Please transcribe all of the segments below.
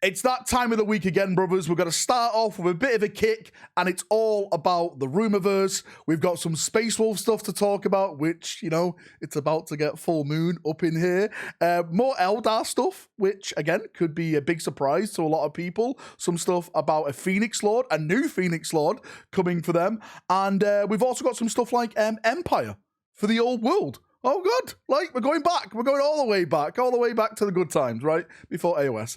It's that time of the week again, brothers. We're going to start off with a bit of a kick, and it's all about the Rumourverse. We've got some Space Wolf stuff to talk about, which, you know, it's about to get full moon up in here. More Eldar stuff, which, again, could be a big surprise to a lot of people. Some stuff about a Phoenix Lord, a new Phoenix Lord coming for them. And we've also got some stuff like Empire for the old world. Oh, good. Like, we're going back. We're going all the way back to the good times, right? Before AOS.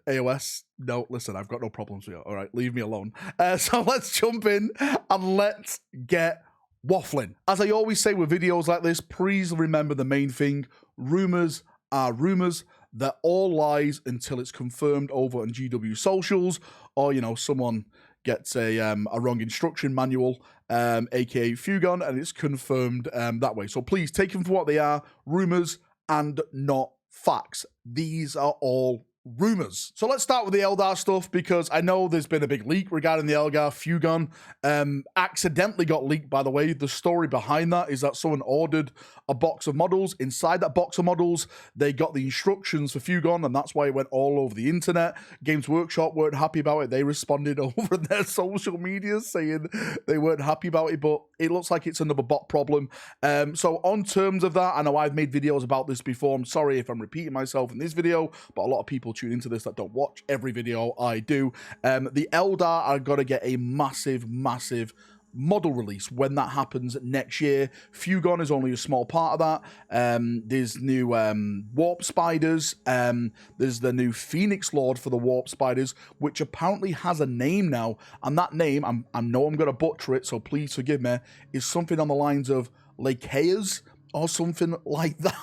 AOS, no, listen, I've got no problems with you. All right, leave me alone. So let's jump in and let's get waffling. As I always say with videos like this, please remember the main thing. Rumors are rumors. They're all lies until it's confirmed over on GW socials, or, you know, someone gets a wrong instruction manual, aka Fugon, and it's confirmed that way. So please take them for what they are, rumors and not facts. These are all rumors. So let's start with the Eldar stuff, because I know there's been a big leak regarding the Eldar Fugon. Accidentally got leaked, by the way. The story behind that is that someone ordered a box of models. Inside that box of models, they got the instructions for Fugon, and that's why it went all over the internet. Games Workshop weren't happy about it. They responded over their social media saying they weren't happy about it, but it looks like it's another bot problem. So on terms of that, I know I've made videos about this before. I'm sorry if I'm repeating myself in this video, but a lot of people tune into this that don't watch every video I do. The Eldar are going to get a massive model release when that happens next year. Fugon is only a small part of that. There's new warp spiders. There's the new Phoenix Lord for the warp spiders, which apparently has a name now, and that name, I know I'm going to butcher it, so please forgive me, is something on the lines of Lakeas or something like that.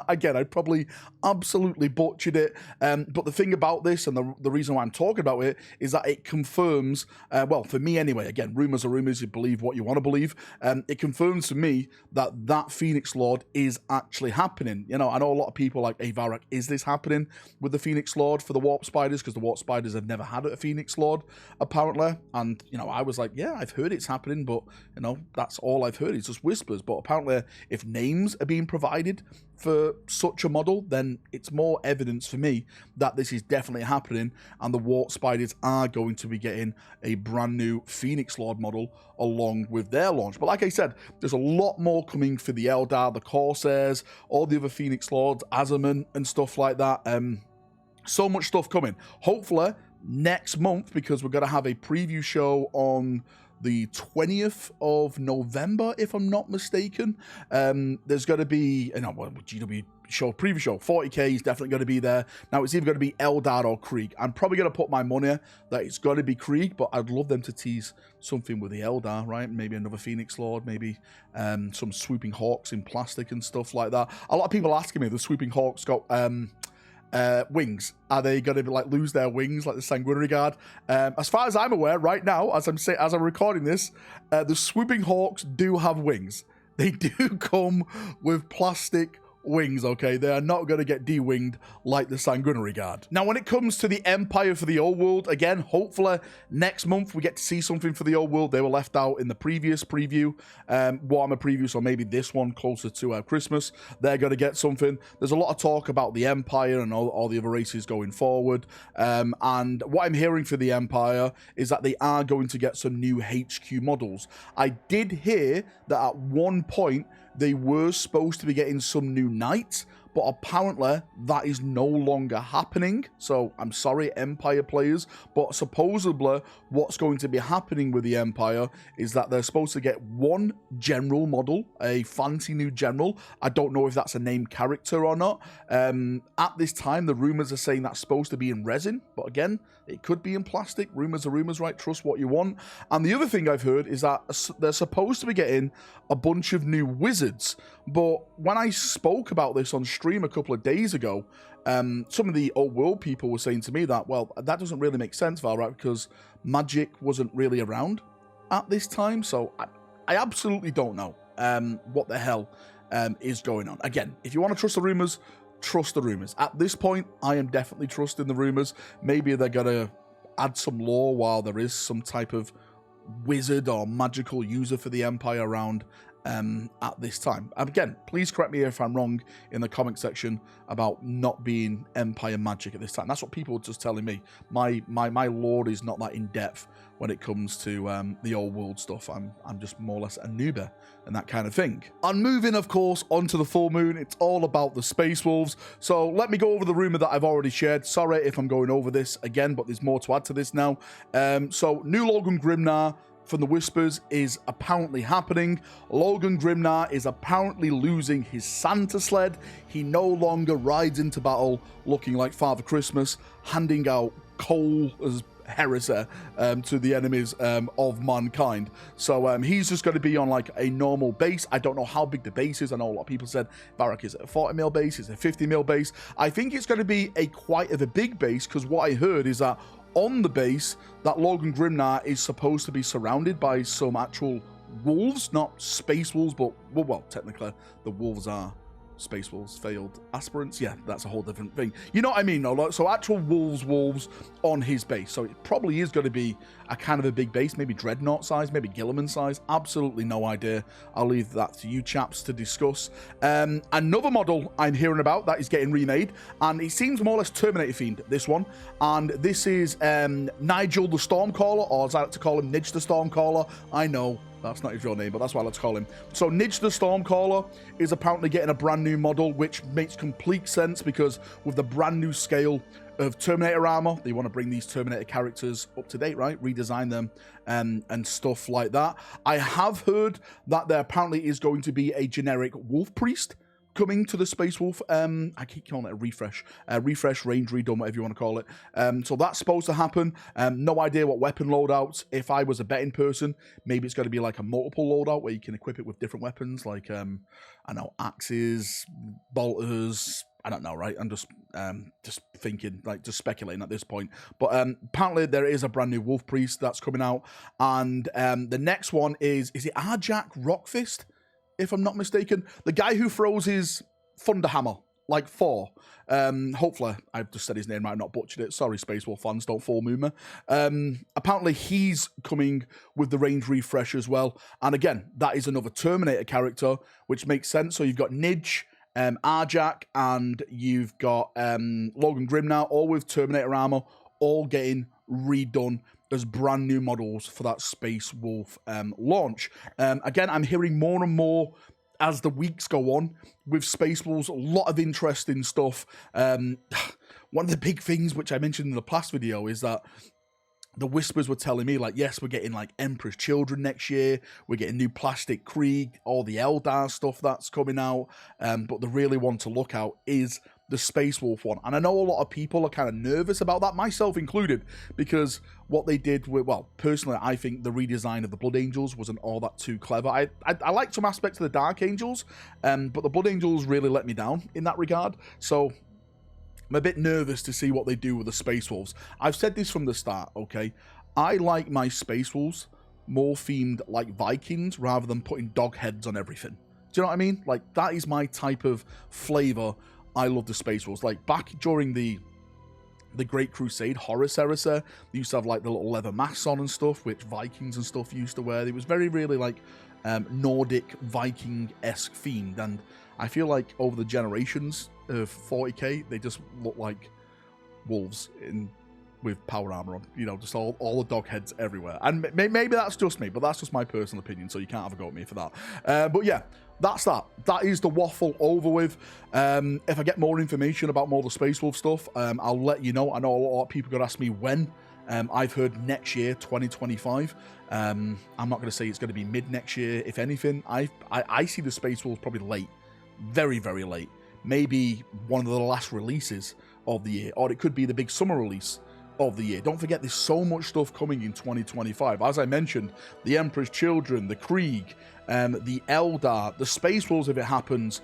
Again, I probably absolutely butchered it. But the thing about this, and the reason why I'm talking about it, is that it confirms, well, for me anyway, again, rumors are rumors, you believe what you want to believe. It confirms to me that Phoenix Lord is actually happening. You know, I know a lot of people like, hey, Valrak, is this happening with the Phoenix Lord for the Warp Spiders? Because the Warp Spiders have never had a Phoenix Lord, apparently. And, you know, I was like, yeah, I've heard it's happening, but, you know, that's all I've heard. It's just whispers. But apparently, if names are being provided for such a model, then it's more evidence for me that this is definitely happening, and the Warp Spiders are going to be getting a brand new Phoenix Lord model along with their launch. But like I said, there's a lot more coming for the Eldar, the Corsairs, all the other Phoenix Lords, Azerman and stuff like that. So much stuff coming. Hopefully next month, because we're going to have a preview show on the 20th of November, if I'm not mistaken. There's going to be, you know, GW show, preview show, 40k is definitely going to be there. Now, it's either going to be Eldar or Krieg. I'm probably going to put my money that it's going to be Krieg, but I'd love them to tease something with the Eldar, right? Maybe another Phoenix Lord, maybe some swooping hawks in plastic and stuff like that. A lot of people asking me, the swooping hawks got wings. Are they going to be like lose their wings like the Sanguinary Guard? As far as I'm aware, right now, as I'm recording this, the swooping hawks do have wings. They do come with plastic wings, okay? They are not going to get de-winged like the Sanguinary Guard. Now, when it comes to the Empire for the old world, again, hopefully next month we get to see something for the old world. They were left out in the previous preview, Warhammer preview, so maybe this one closer to Christmas, they're going to get something. There's a lot of talk about the Empire and all the other races going forward, and what I'm hearing for the Empire is that they are going to get some new HQ models. I did hear that at one point they were supposed to be getting some new knights, but apparently that is no longer happening. So I'm sorry, Empire players, but supposedly what's going to be happening with the Empire is that they're supposed to get one general model, a fancy new general. I don't know if that's a named character or not. At this time, the rumors are saying that's supposed to be in resin, but again, it could be in plastic. Rumors are rumors, right? Trust what you want. And the other thing I've heard is that they're supposed to be getting a bunch of new wizards. But when I spoke about this on stream a couple of days ago, some of the old world people were saying to me that, well, that doesn't really make sense, Valrak, because magic wasn't really around at this time. So I absolutely don't know what the hell is going on. Again, if you want to trust the rumors, trust the rumors. At this point, I am definitely trusting the rumors. Maybe they're going to add some lore while there is some type of wizard or magical user for the Empire around at this time. And again, please correct me if I'm wrong in the comment section about not being Empire magic at this time. That's what people were just telling me. My lore is not that in depth when it comes to the old world stuff. I'm just more or less a noober and that kind of thing. And moving, of course, onto the full moon, it's all about the Space Wolves. So let me go over the rumor that I've already shared. Sorry if I'm going over this again, but there's more to add to this now. So new Logan Grimnar from the Whispers is apparently happening. Logan Grimnar is apparently losing his Santa sled. He no longer rides into battle looking like Father Christmas, handing out coal as heresy to the enemies of mankind. So he's just going to be on like a normal base. I don't know how big the base is. I know a lot of people said Valrak is a 40 mil base, is a 50 mil base. I think it's going to be a quite of a big base, because what I heard is that on the base, that Logan Grimnar is supposed to be surrounded by some actual wolves, not space wolves, but well, technically the wolves are Space Wolves, failed aspirants. Yeah, that's a whole different thing. You know what I mean? No? So actual wolves on his base. So it probably is going to be a kind of a big base, maybe Dreadnought size, maybe Gilliman size. Absolutely no idea. I'll leave that to you chaps to discuss. Another model I'm hearing about that is getting remade, and it seems more or less Terminator themed, this one. And this is Nigel the Stormcaller, or as I like to call him, Nidge the Stormcaller. I know that's not his real name, but that's what I like to call him. So Nidge the Stormcaller is apparently getting a brand new model, which makes complete sense, because with the brand new scale of Terminator armor, they want to bring these Terminator characters up to date, right? Redesign them and stuff like that. I have heard that there apparently is going to be a generic Wolf Priest coming to the Space Wolf. I keep calling it a refresh, range redone, whatever you want to call it. So that's supposed to happen. No idea what weapon loadouts. If I was a betting person, maybe it's going to be like a multiple loadout where you can equip it with different weapons, like I know, axes, bolters. I don't know, right? I'm just thinking, like, just speculating at this point. But apparently there is a brand new Wolf Priest that's coming out, and the next one is it Arjak Rockfist? If I'm not mistaken, the guy who throws his Thunderhammer, like Thor. Hopefully, I've just said his name right, not butchered it. Sorry, Space Wolf fans, don't full moon me. Apparently, he's coming with the range refresh as well. And again, that is another Terminator character, which makes sense. So you've got Nidge, Arjak, and you've got Logan Grimnar, all with Terminator armor, all getting redone as brand new models for that Space Wolf launch. Again, I'm hearing more and more as the weeks go on with Space Wolves, a lot of interesting stuff. One of the big things, which I mentioned in the past video, is that the Whispers were telling me, like, yes, we're getting, like, Emperor's Children next year, we're getting new Plastic Krieg, all the Eldar stuff that's coming out, but the really one to look out is the Space Wolf one. And I know a lot of people are kind of nervous about that, myself included, because what they did with, well, personally, I think the redesign of the Blood Angels wasn't all that too clever. I liked some aspects of the Dark Angels, but the Blood Angels really let me down in that regard. So I'm a bit nervous to see what they do with the Space Wolves. I've said this from the start, okay? I like my Space Wolves more themed like Vikings rather than putting dog heads on everything. Do you know what I mean? Like, that is my type of flavor. I love the Space Wolves. Like, back during the Great Crusade, Horus Heresy, they used to have, like, the little leather masks on and stuff, which Vikings and stuff used to wear. It was very, really, like, Nordic, Viking-esque themed, and I feel like over the generations of 40k, they just look like wolves with power armor on, you know, just all the dog heads everywhere. And maybe that's just me, but that's just my personal opinion, so you can't have a go at me for that. But yeah, that's that. That is the waffle over with. If I get more information about more of the Space Wolf stuff, I'll let you know. I know a lot of people are going to ask me when. I've heard next year, 2025. I'm not going to say it's going to be mid next year. If anything, I see the Space Wolves probably late, very, very late. Maybe one of the last releases of the year, or it could be the big summer release of the year. Don't forget, there's so much stuff coming in 2025. As I mentioned, the Emperor's Children, the Krieg, the Eldar, the Space Wolves if it happens,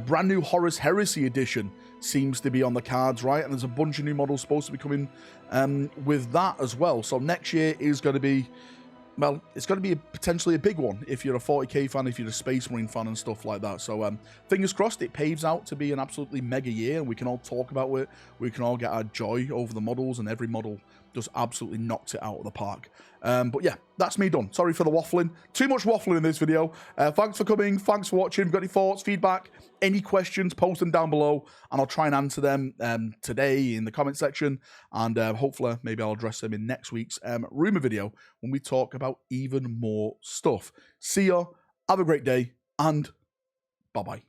brand new Horus Heresy edition seems to be on the cards, right? And there's a bunch of new models supposed to be coming with that as well. So next year is going to be well, it's going to be potentially a big one if you're a 40k fan, if you're a Space Marine fan and stuff like that. So fingers crossed it paves out to be an absolutely mega year and we can all talk about it. We can all get our joy over the models, and every model just absolutely knocked it out of the park. But yeah, that's me done. Sorry for the waffling. Too much waffling in this video. Thanks for coming. Thanks for watching. Got any thoughts, feedback, any questions, post them down below and I'll try and answer them today in the comment section. And hopefully maybe I'll address them in next week's rumor video when we talk about even more stuff. See ya. Have a great day and bye-bye.